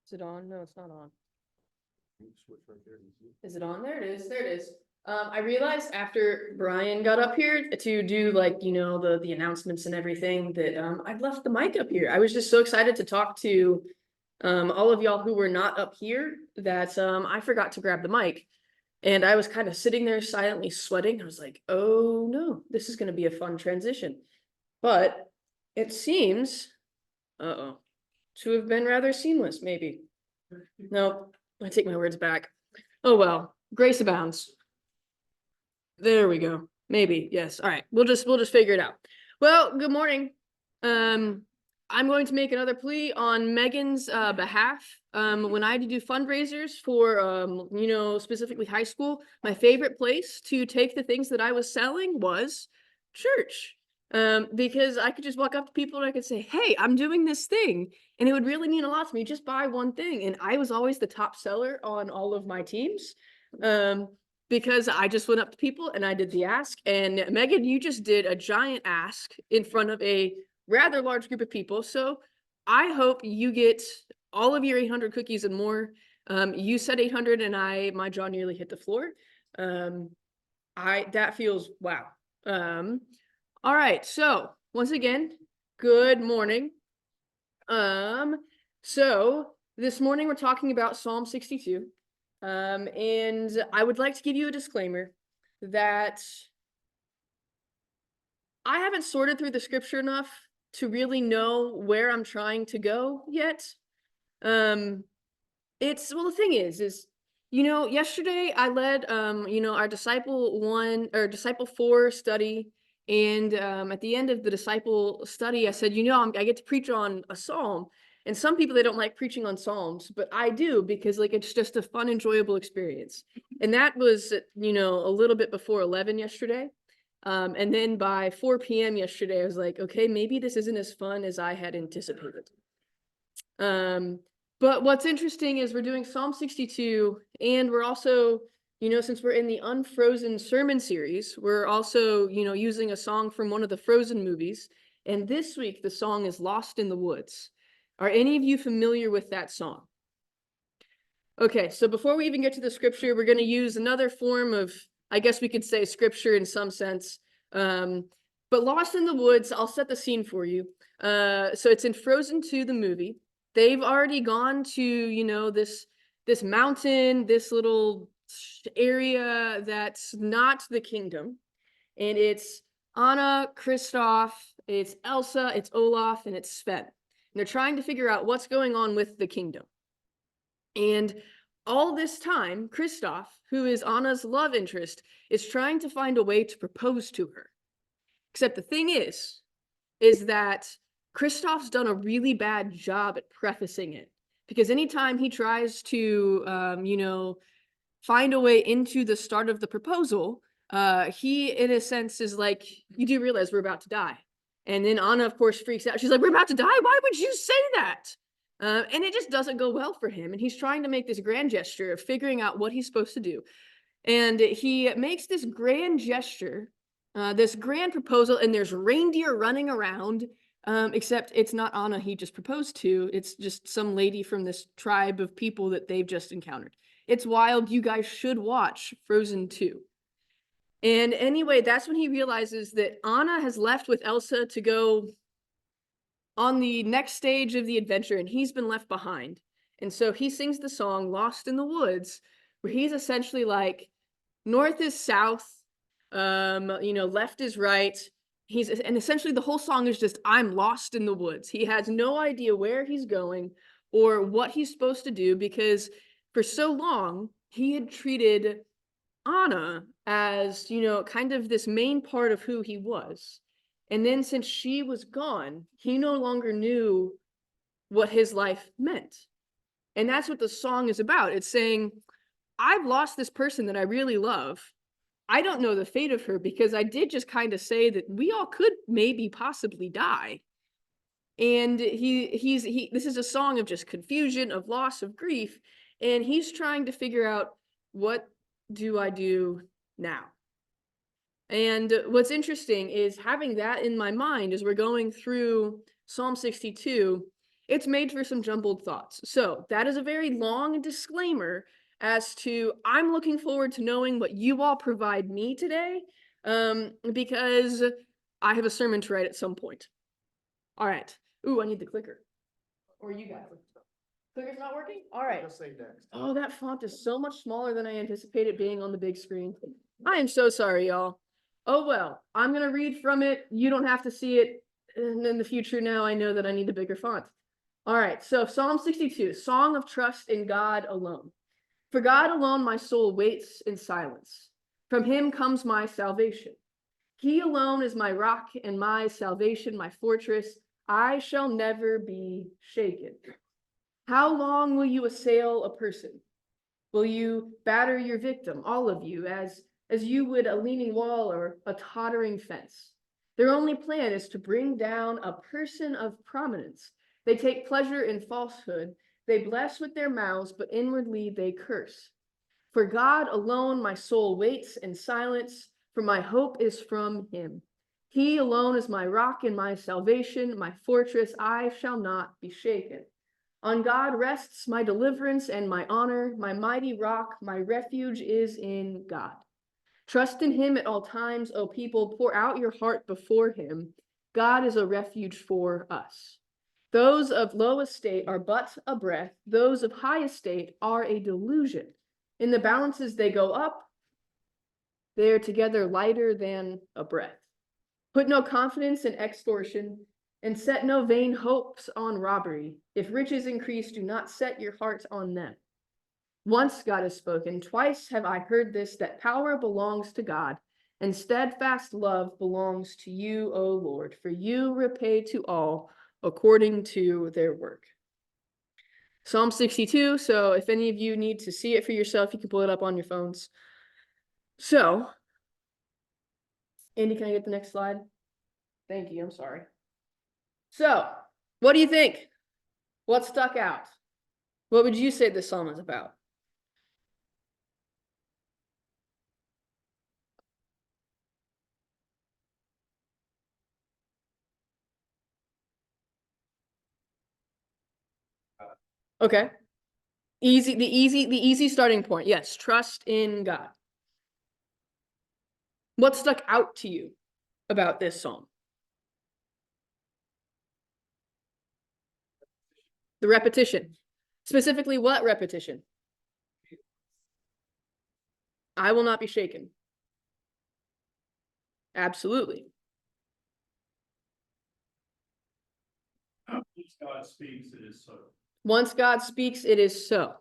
Is it on? No, it's not on. Switch right there. Is it on? There it is. There it is. I realized after Brian got up here to do like, the announcements and everything that I'd left the mic up here. I was just so excited to talk to all of y'all who were not up here that I forgot to grab the mic. And I was kind of sitting there silently sweating. I was like, oh no, this is going to be a fun transition. But it seems, to have been rather seamless, maybe. No, I take my words back. Oh well, grace abounds. There we go. Maybe, yes. All right. We'll just figure it out. Well, good morning. I'm going to make another plea on Megan's behalf. When I had to do fundraisers for specifically high school, my favorite place to take the things that I was selling was church. Because I could just walk up to people and I could say, hey, I'm doing this thing. And it would really mean a lot to me. Just buy one thing. And I was always the top seller on all of my teams. Because I just went up to people and I did the ask. And Megan, you just did a giant ask in front of a rather large group of people. So I hope you get all of your 800 cookies and more. You said 800 and my jaw nearly hit the floor. That feels wow. All right. So once again, good morning. So this morning we're talking about Psalm 62. And I would like to give you a disclaimer that I haven't sorted through the scripture enough to really know where I'm trying to go yet. The thing is, yesterday I led, our disciple 4 study. And, at the end of the disciple study, I said, I get to preach on a Psalm. And some people, they don't like preaching on Psalms, but I do because it's just a fun, enjoyable experience. And that was, a little bit before 11 yesterday. And then by 4 p.m. yesterday, I was like, okay, maybe this isn't as fun as I had anticipated. But what's interesting is we're doing Psalm 62, and we're also, since we're in the Unfrozen sermon series, we're also, using a song from one of the Frozen movies. And this week, the song is Lost in the Woods. Are any of you familiar with that song? Okay, so before we even get to the scripture, we're going to use another form of, I guess we could say, scripture in some sense. But Lost in the Woods, I'll set the scene for you. So it's in Frozen 2, the movie. They've already gone to, this mountain, this little area that's not the kingdom. And it's Anna, Kristoff, it's Elsa, it's Olaf, and it's Sven. And they're trying to figure out what's going on with the kingdom. And all this time, Kristoff, who is Anna's love interest, is trying to find a way to propose to her. Except the thing is that Kristoff's done a really bad job at prefacing it. Because anytime he tries to, find a way into the start of the proposal, he, in a sense, is like, you do realize we're about to die. And then Anna, of course, freaks out. She's like, we're about to die? Why would you say that? And it just doesn't go well for him. And he's trying to make this grand gesture of figuring out what he's supposed to do. And he makes this grand gesture, this grand proposal, and there's reindeer running around, except it's not Anna he just proposed to. It's just some lady from this tribe of people that they've just encountered. It's wild. You guys should watch Frozen 2. And anyway, that's when he realizes that Anna has left with Elsa to go on the next stage of the adventure, and he's been left behind. And so he sings the song Lost in the Woods, where he's essentially like, north is south, left is right. And essentially the whole song is just, I'm lost in the woods. He has no idea where he's going or what he's supposed to do, because for so long he had treated Anna as, kind of this main part of who he was. And then since she was gone, he no longer knew what his life meant. And that's what the song is about. It's saying, I've lost this person that I really love. I don't know the fate of her, because I did just kind of say that we all could maybe possibly die. And this is a song of just confusion, of loss, of grief. And he's trying to figure out, what do I do now? And what's interesting is having that in my mind as we're going through Psalm 62 it's made for some jumbled thoughts. So that is a very long disclaimer as to I'm looking forward to knowing what you all provide me today, because I have a sermon to write at some point. All right. Ooh, I need the clicker. Or you got it. Clicker's not working? All right. Just say next. Oh, that font is so much smaller than I anticipated being on the big screen. I am so sorry, y'all. Oh, well, I'm going to read from it. You don't have to see it. And in the future now, I know that I need a bigger font. All right, so Psalm 62, Song of Trust in God Alone. For God alone my soul waits in silence. From him comes my salvation. He alone is my rock and my salvation, my fortress. I shall never be shaken. How long will you assail a person? Will you batter your victim, all of you, as you would a leaning wall or a tottering fence? Their only plan is to bring down a person of prominence. They take pleasure in falsehood. They bless with their mouths, but inwardly they curse. For God alone my soul waits in silence, for my hope is from him. He alone is my rock and my salvation, my fortress. I shall not be shaken. On God rests my deliverance and my honor, my mighty rock, my refuge is in God. Trust in him at all times, O people, pour out your heart before him. God is a refuge for us. Those of low estate are but a breath, those of high estate are a delusion. In the balances they go up, they are together lighter than a breath. Put no confidence in extortion, and set no vain hopes on robbery. If riches increase, do not set your heart on them. Once God has spoken, twice have I heard this, that power belongs to God, and steadfast love belongs to you, O Lord, for you repay to all according to their work. Psalm 62, so if any of you need to see it for yourself, you can pull it up on your phones. So, Andy, can I get the next slide? Thank you, I'm sorry. So, what do you think? What stuck out? What would you say this psalm is about? Okay. The easy starting point. Yes, trust in God. What stuck out to you about this psalm? The repetition. Specifically, what repetition? I will not be shaken. Absolutely. Once God speaks, it is so. Once God speaks, it is so.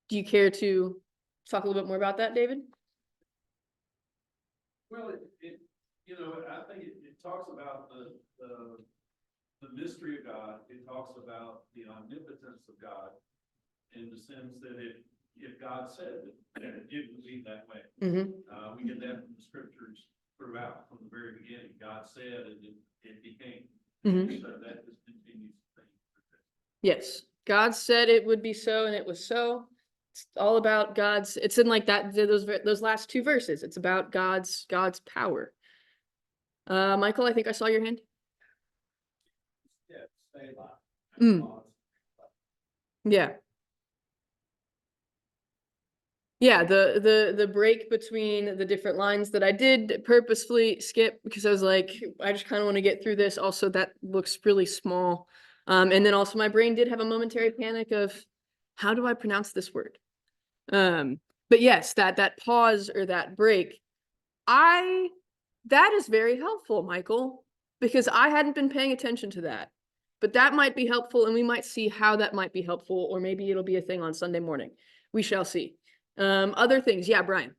Do you care to talk a little bit more about that, David? Well, I think it talks about the mystery of God. It talks about the omnipotence of God in the sense that if God said it, it would be that way. Mm-hmm. We get that from the scriptures throughout, from the very beginning. God said and it became. Mm-hmm. So that just continues to think. Yes. God said it would be so, and it was so. It's all about God's, it's in like that, those last two verses. It's about God's power. Michael, I think I saw your hand. Yeah, stay alive. Yeah. Yeah, the break between the different lines that I did purposefully skip because I was like, I just kind of want to get through this. Also, that looks really small. And then also my brain did have a momentary panic of how do I pronounce this word? But yes, that pause or that break, that is very helpful, Michael, because I hadn't been paying attention to that. But that might be helpful, and we might see how that might be helpful, or maybe it'll be a thing on Sunday morning. We shall see. Other things. Yeah, Brian.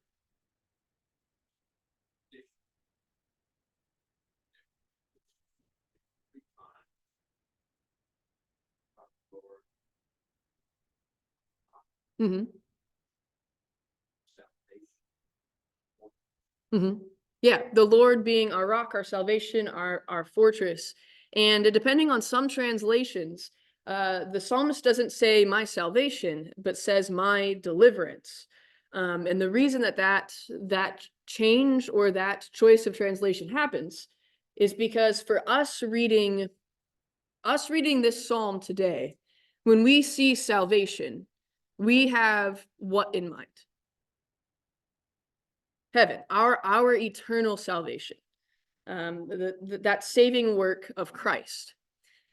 Mm-hmm. Mm-hmm. Yeah, the Lord being our rock, our salvation, our fortress. And depending on some translations, the psalmist doesn't say my salvation, but says my deliverance. And the reason that change or that choice of translation happens is because for us reading us reading this psalm today, when we see salvation, we have what in mind? Heaven, our eternal salvation, that saving work of Christ.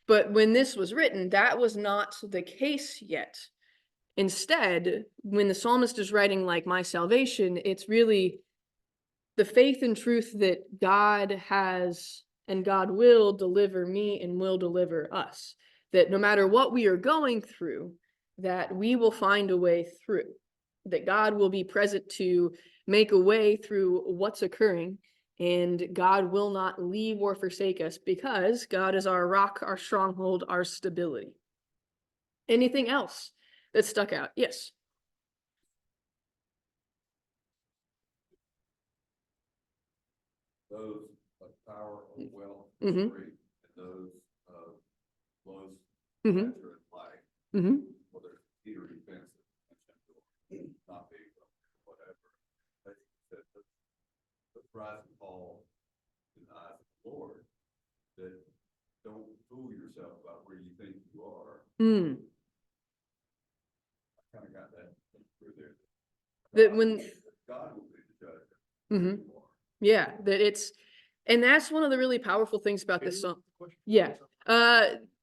But when this was written, that was not the case yet. Instead, when the psalmist is writing like my salvation, it's really the faith and truth that God has and God will deliver me and will deliver us. That no matter what we are going through, that we will find a way through. That God will be present to make a way through what's occurring, and God will not leave or forsake us because God is our rock, our stronghold, our stability. Anything else that stuck out? Yes. Those of power or wealth, Mhm. free, and those of close, Mhm. stature, and life, Mm-hmm. whether Peter defense not being whatever. I think that the rise and fall in the eyes of the Lord, that don't fool yourself about where you think you are. Mm. I kind of got that through there. That when God will be the judge. Mhm. Yeah, that it's, and that's one of the really powerful things about this song. Yeah.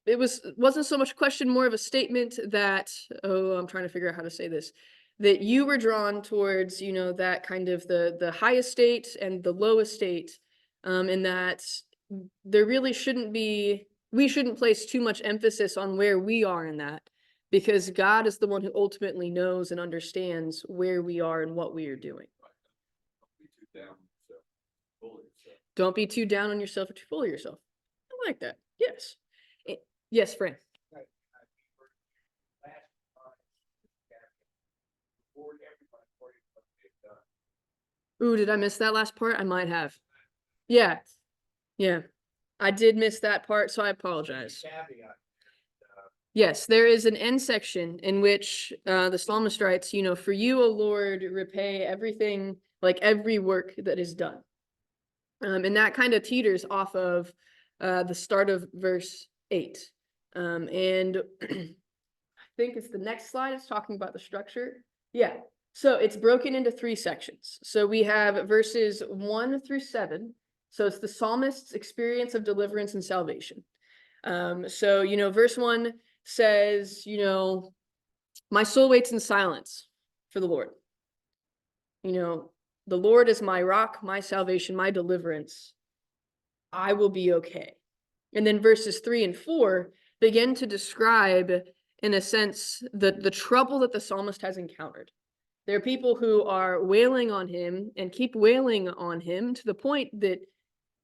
It wasn't so much a question, more of a statement that, oh, I'm trying to figure out how to say this, that you were drawn towards, you know, that kind of the highest state and the lowest state, and that there really shouldn't be, we shouldn't place too much emphasis on where we are in that, because God is the one who ultimately knows and understands where we are and what we are doing. Don't be too down on yourself or too full of yourself. I like that. Yes. Yes, Fran. Ooh, did I miss that last part? I might have. Yeah. Yeah. I did miss that part, so I apologize. Yes, there is an end section in which the psalmist writes, you know, for you, O Lord, repay everything, like every work that is done. And that kind of teeters off of the start of verse 8. And I think it's the next slide. It's talking about the structure. Yeah. So it's broken into 3 sections. So we have verses 1 through 7. So it's the psalmist's experience of deliverance and salvation. So, you know, verse 1 says, you know, my soul waits in silence for the Lord. You know, the Lord is my rock, my salvation, my deliverance. I will be okay. And then verses 3 and 4 begin to describe, in a sense, the trouble that the psalmist has encountered. There are people who are wailing on him and keep wailing on him to the point that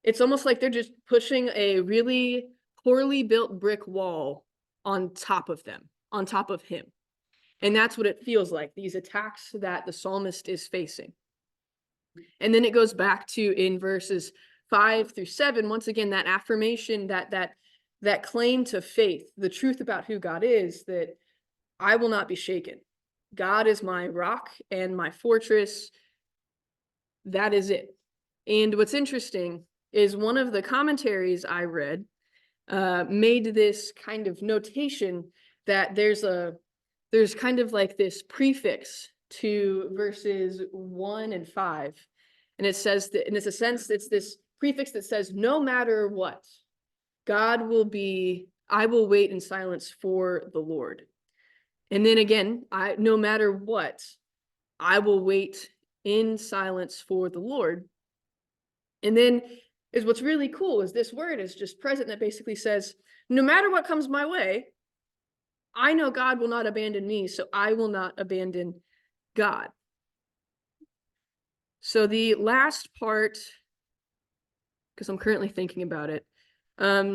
it's almost like they're just pushing a really poorly built brick wall on top of them, on top of him. And that's what it feels like, these attacks that the psalmist is facing. And then it goes back to in verses 5 through 7, once again, that affirmation, that claim to faith, the truth about who God is, that I will not be shaken. God is my rock and my fortress. That is it. And what's interesting is one of the commentaries I read made this kind of notation that there's kind of like this prefix to verses 1 and 5. And it says that, in a sense, it's this prefix that says, no matter what, I will wait in silence for the Lord. And then again, no matter what, I will wait in silence for the Lord. And then is what's really cool is this word is just present that basically says, no matter what comes my way, I know God will not abandon me, so I will not abandon God. So the last part, because I'm currently thinking about it,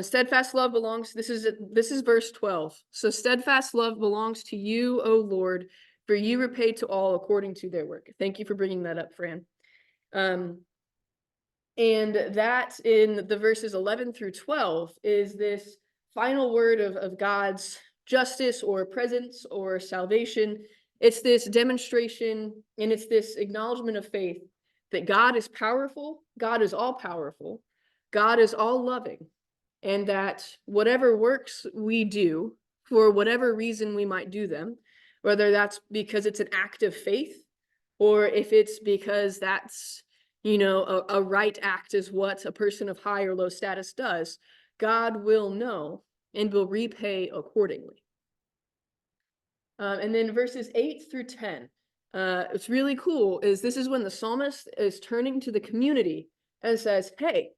steadfast love belongs, this is verse 12. So steadfast love belongs to you, O Lord, for you repay to all according to their work. Thank you for bringing that up, Fran. And that in the verses 11 through 12 is this final word of God's justice or presence or salvation. It's this demonstration and it's this acknowledgement of faith that God is powerful, God is all powerful, God is all loving, and that whatever works we do, for whatever reason we might do them, whether that's because it's an act of faith, or if it's because that's, a right act is what a person of high or low status does, God will know and will repay accordingly. And then verses 8-10, it's really cool, this is when the psalmist is turning to the community and says, hey,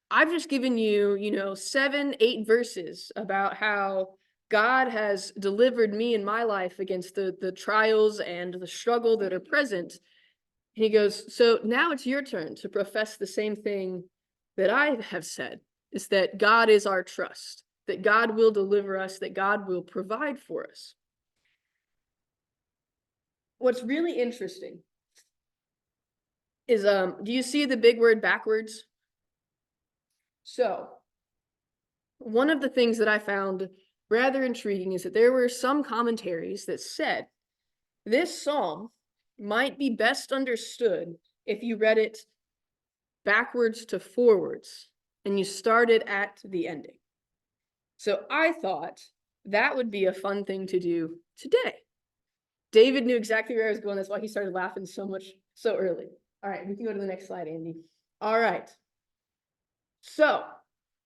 I've just given you, 7-8 verses about how God has delivered me in my life against the trials and the struggle that are present. And he goes, so now it's your turn to profess the same thing that I have said, is that God is our trust, that God will deliver us, that God will provide for us. What's really interesting is, do you see the big word backwards? So, one of the things that I found rather intriguing is that there were some commentaries that said this psalm might be best understood if you read it backwards to forwards and you started at the ending. So I thought that would be a fun thing to do today. David knew exactly where I was going. That's why he started laughing so early. All right, we can go to the next slide, Andy. All right. So,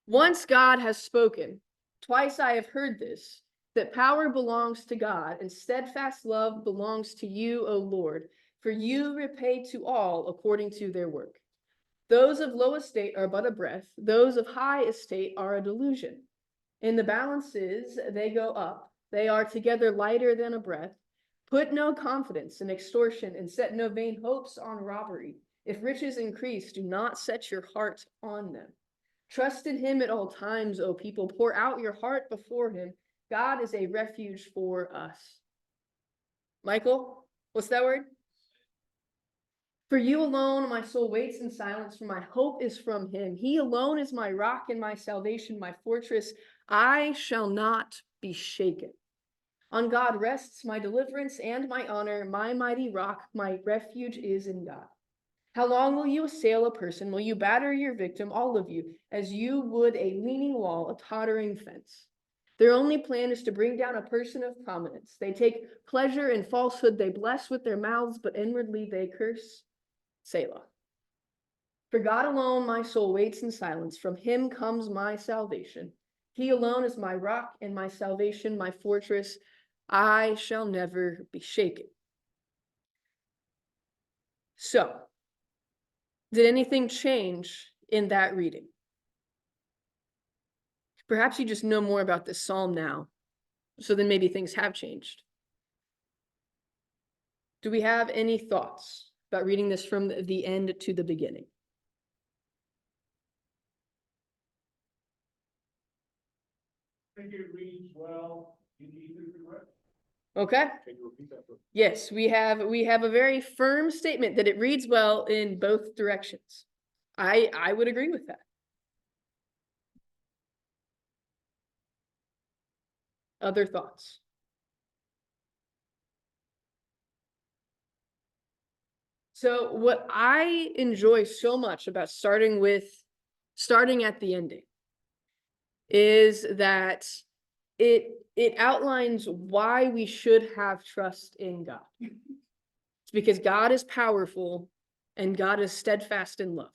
once God has spoken, twice I have heard this, that power belongs to God, and steadfast love belongs to you, O Lord, for you repay to all according to their work. Those of low estate are but a breath, those of high estate are a delusion. In the balances they go up, they are together lighter than a breath. Put no confidence in extortion, and set no vain hopes on robbery. If riches increase, do not set your heart on them. Trust in him at all times, O people. Pour out your heart before him. God is a refuge for us. Michael, what's that word? For you alone my soul waits in silence, for my hope is from him. He alone is my rock and my salvation, my fortress. I shall not be shaken. On God rests my deliverance and my honor, my mighty rock, my refuge is in God. How long will you assail a person? Will you batter your victim, all of you, as you would a leaning wall, a tottering fence? Their only plan is to bring down a person of prominence. They take pleasure in falsehood. They bless with their mouths, but inwardly they curse. Selah. For God alone my soul waits in silence. From him comes my salvation. He alone is my rock and my salvation, my fortress. I shall never be shaken. So, did anything change in that reading? Perhaps you just know more about this psalm now, so then maybe things have changed. Do we have any thoughts about reading this from the end to the beginning? I think it reads well in either direction. Okay. Can you repeat that? Yes, we have a very firm statement that it reads well in both directions. I would agree with that. Other thoughts? So what I enjoy so much about starting at the ending is that it outlines why we should have trust in God. It's because God is powerful and God is steadfast in love.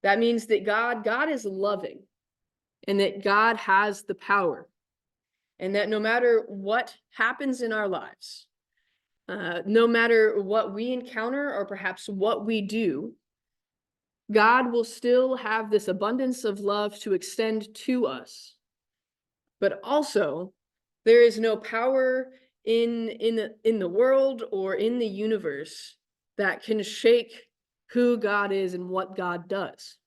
That means that God is loving, and that God has the power, and that no matter what happens in our lives, no matter what we encounter or perhaps what we do, God will still have this abundance of love to extend to us. But also, there is no power in the world or in the universe that can shake who God is and what God does.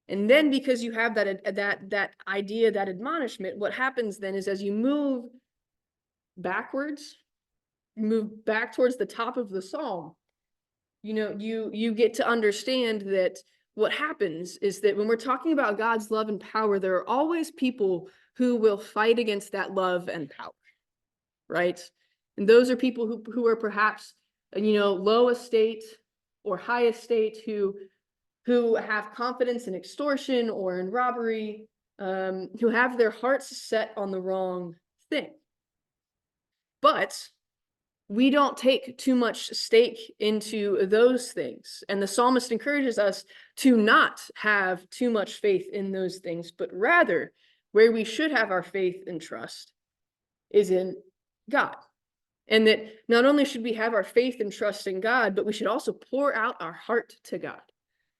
And then because you have that idea, that admonishment, what happens then is as you move backwards, move back towards the top of the psalm, you get to understand that what happens is that when we're talking about God's love and power, there are always people who will fight against that love and power, right? And those are people who are perhaps, low estate or high estate, who have confidence in extortion or in robbery, who have their hearts set on the wrong thing. But we don't take too much stake into those things. And the psalmist encourages us to not have too much faith in those things, but rather where we should have our faith and trust is in God. And that not only should we have our faith and trust in God, but we should also pour out our heart to God.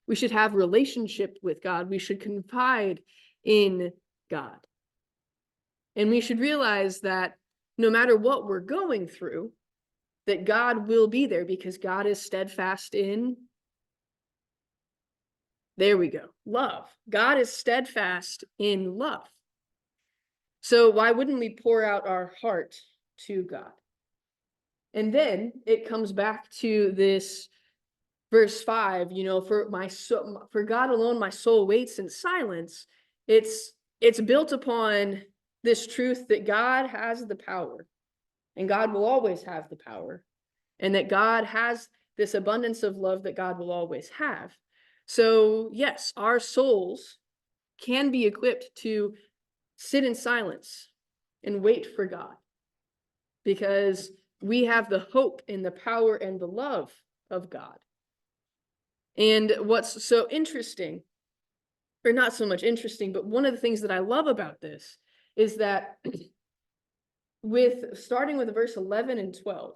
We should have relationship with God. We should confide in God. And we should realize that no matter what we're going through, that God will be there because God is steadfast in, there we go, love. God is steadfast in love. So why wouldn't we pour out our heart to God? And then it comes back to this verse 5, for God alone my soul waits in silence. It's built upon this truth that God has the power, and God will always have the power, and that God has this abundance of love that God will always have. So yes, our souls can be equipped to sit in silence and wait for God, because we have the hope and the power and the love of God. And what's so interesting, or not so much interesting, but one of the things that I love about this is that starting with verse 11 and 12,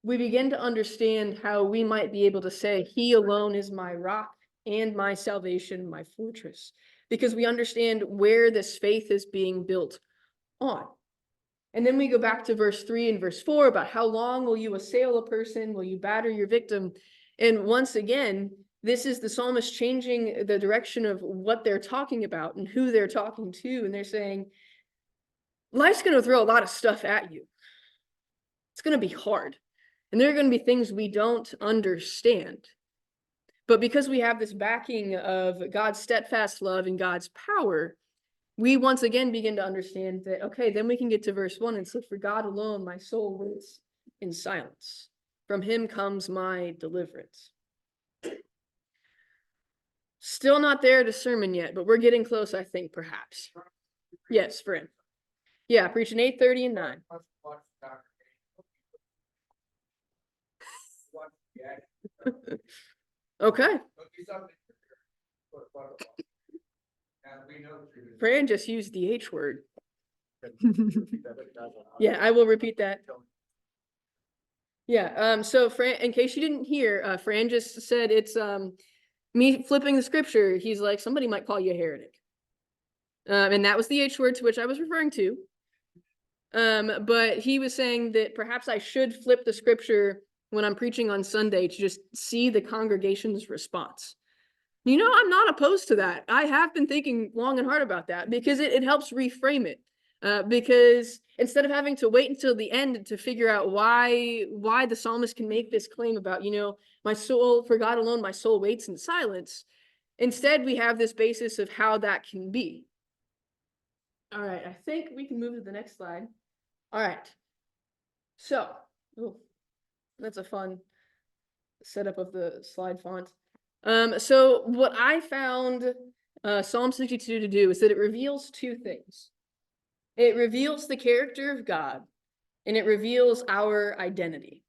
we begin to understand how we might be able to say, He alone is my rock and my salvation, my fortress, because we understand where this faith is being built on. And then we go back to verse 3 and verse 4 about how long will you assail a person? Will you batter your victim? And once again, this is the psalmist changing the direction of what they're talking about and who they're talking to. And they're saying, life's going to throw a lot of stuff at you. It's going to be hard. And there are going to be things we don't understand. But because we have this backing of God's steadfast love and God's power, we once again begin to understand that, okay, then we can get to verse 1 and say, for God alone my soul waits in silence. From him comes my deliverance. Still not there to sermon yet, but we're getting close, I think, perhaps. Yes, friend. Yeah, preaching 8:30 and 9. Okay. Fran just used the H word. Yeah, I will repeat that. Yeah, so Fran, in case you didn't hear, Fran just said it's me flipping the scripture. He's like, somebody might call you a heretic. And that was the H word to which I was referring to. But he was saying that perhaps I should flip the scripture when I'm preaching on Sunday to just see the congregation's response. I'm not opposed to that. I have been thinking long and hard about that because it helps reframe it. Because instead of having to wait until the end to figure out why the psalmist can make this claim about, my soul, for God alone, my soul waits in silence. Instead, we have this basis of how that can be. All right, I think we can move to the next slide. All right. So, that's a fun setup of the slide font. So what I found Psalm 62 to do is that it reveals two things. It reveals the character of God, and it reveals our identity.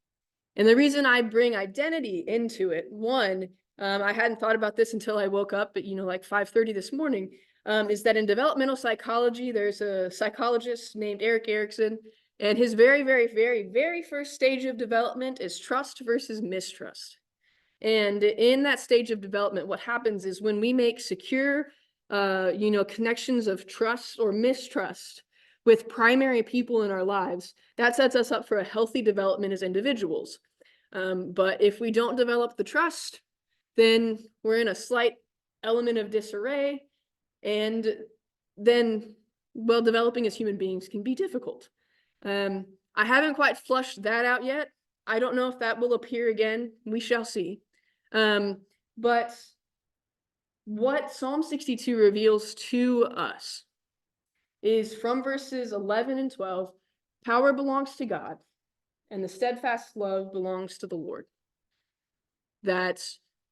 And the reason I bring identity into it, one, I hadn't thought about this until I woke up at, like 5:30 this morning, is that in developmental psychology, there's a psychologist named Erik Erikson, and his very, very, very, very first stage of development is trust versus mistrust. And in that stage of development, what happens is when we make secure, connections of trust or mistrust with primary people in our lives, that sets us up for a healthy development as individuals. But if we don't develop the trust, then we're in a slight element of disarray, and then, developing as human beings can be difficult. I haven't quite flushed that out yet. I don't know if that will appear again. We shall see. But what Psalm 62 reveals to us is from verses 11 and 12, power belongs to God, and the steadfast love belongs to the Lord. That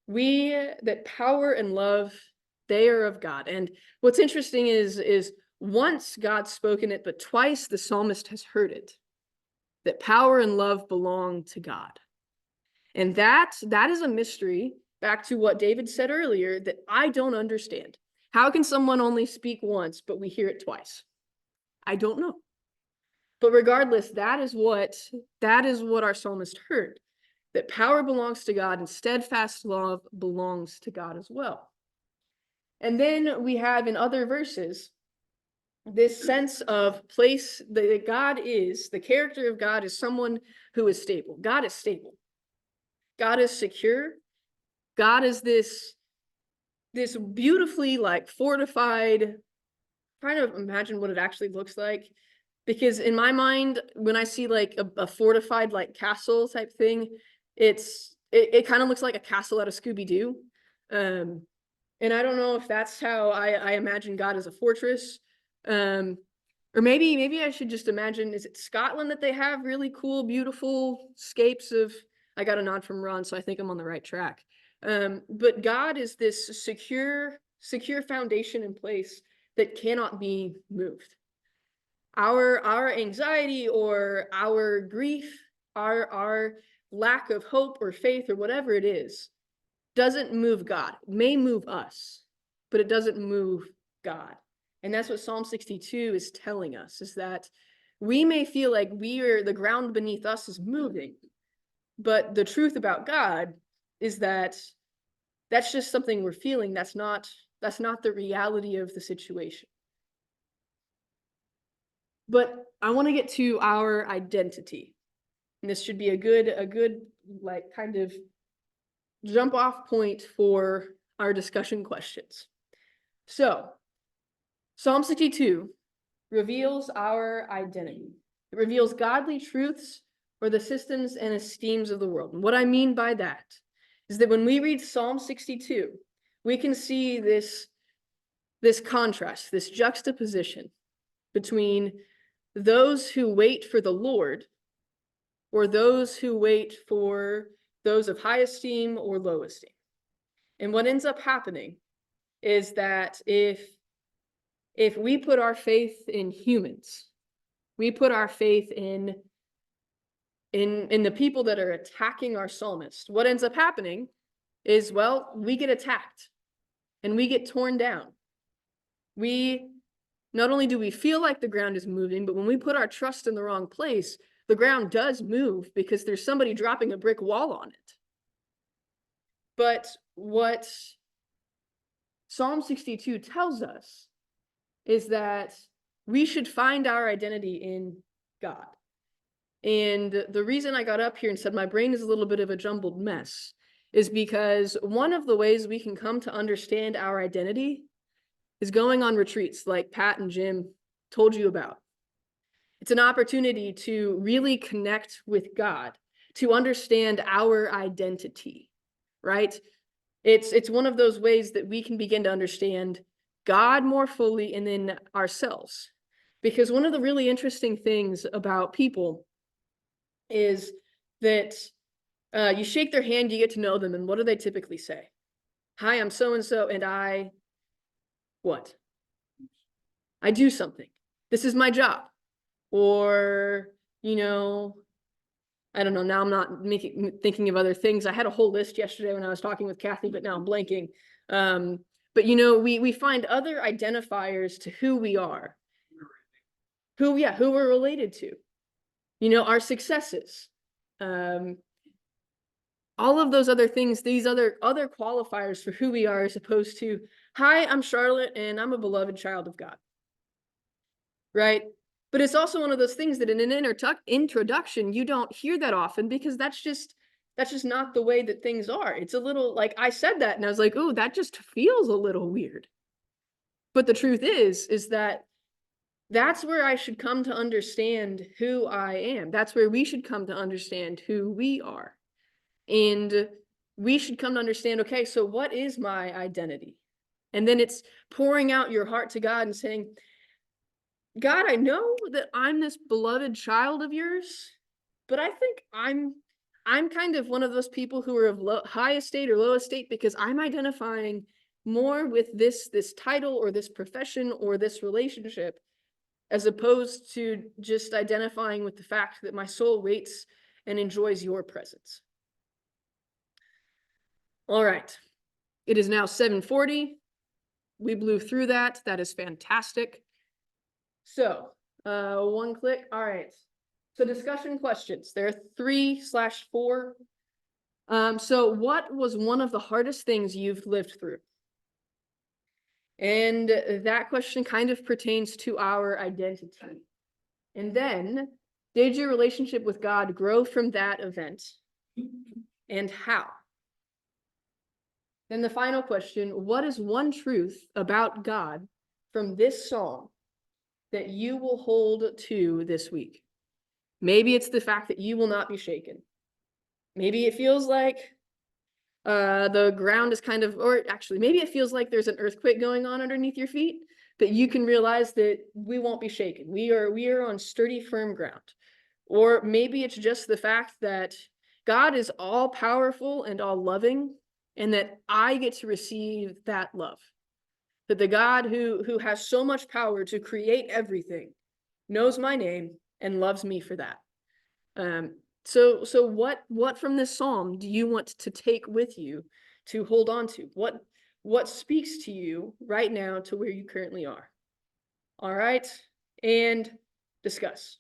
that power and love, they are of God. And what's interesting is once God's spoken it, but twice the psalmist has heard it, that power and love belong to God. And that is a mystery, back to what David said earlier, that I don't understand. How can someone only speak once, but we hear it twice? I don't know. But regardless, that is what our psalmist heard, that power belongs to God and steadfast love belongs to God as well. And then we have in other verses this sense of place that God is, the character of God is someone who is stable. God is stable. God is secure. God is this beautifully like fortified, trying to imagine what it actually looks like. Because in my mind, when I see like a fortified like castle type thing, it kind of looks like a castle out of Scooby-Doo. And I don't know if that's how I imagine God as a fortress. Or maybe I should just imagine, is it Scotland that they have really cool, beautiful scapes of, I got a nod from Ron, so I think I'm on the right track. But God is this secure foundation in place that cannot be moved. Our anxiety or our grief, our lack of hope or faith or whatever it is, doesn't move God. It may move us, but it doesn't move God. And that's what Psalm 62 is telling us, is that we may feel like the ground beneath us is moving, but the truth about God is that that's just something we're feeling. That's not the reality of the situation. But I want to get to our identity. And this should be a good like kind of jump off point for our discussion questions. So, Psalm 62 reveals our identity. It reveals godly truths or the systems and esteems of the world. And what I mean by that is that when we read Psalm 62, we can see this contrast, this juxtaposition between those who wait for the Lord or those who wait for those of high esteem or low esteem. And what ends up happening is that if we put our faith in humans, we put our faith in the people that are attacking our psalmist, what ends up happening is, well, we get attacked and we get torn down. Not only do we feel like the ground is moving, but when we put our trust in the wrong place, the ground does move because there's somebody dropping a brick wall on it. But what Psalm 62 tells us is that we should find our identity in God. And the reason I got up here and said my brain is a little bit of a jumbled mess is because one of the ways we can come to understand our identity is going on retreats like Pat and Jim told you about. It's an opportunity to really connect with God, to understand our identity, right? It's one of those ways that we can begin to understand God more fully and then ourselves. Because one of the really interesting things about people is that you shake their hand, you get to know them, and what do they typically say? Hi, I'm so-and-so, and I, what? I do something. This is my job. Or, I don't know, now I'm not thinking of other things. I had a whole list yesterday when I was talking with Kathy, but now I'm blanking. But we find other identifiers to who we are. Who we're related to. Our successes. All of those other things, these other qualifiers for who we are, as opposed to, hi, I'm Charlotte and I'm a beloved child of God. Right? But it's also one of those things that in an introduction, you don't hear that often because that's just not the way that things are. It's a little like, I said that and I was like, oh, that just feels a little weird. But the truth is that that's where I should come to understand who I am. That's where we should come to understand who we are. And we should come to understand, okay, so what is my identity? And then it's pouring out your heart to God and saying, God, I know that I'm this beloved child of yours, but I think I'm I'm kind of one of those people who are of high estate or low estate because I'm identifying more with this title or this profession or this relationship, as opposed to just identifying with the fact that my soul waits and enjoys your presence. All right. It is now 7:40. We blew through that. That is fantastic. So, one click. All right. So discussion questions. There are 3/4. So what was one of the hardest things you've lived through? And that question kind of pertains to our identity. And then, did your relationship with God grow from that event? And how? Then the final question, what is one truth about God from this psalm that you will hold to this week? Maybe it's the fact that you will not be shaken. Maybe it feels like the ground is kind of, or actually, maybe it feels like there's an earthquake going on underneath your feet, but you can realize that we won't be shaken. We are on sturdy, firm ground. Or maybe it's just the fact that God is all powerful and all loving, and that I get to receive that love. That the God who has so much power to create everything knows my name and loves me for that. So what from this psalm do you want to take with you to hold on to? What speaks to you right now to where you currently are? All right, and discuss.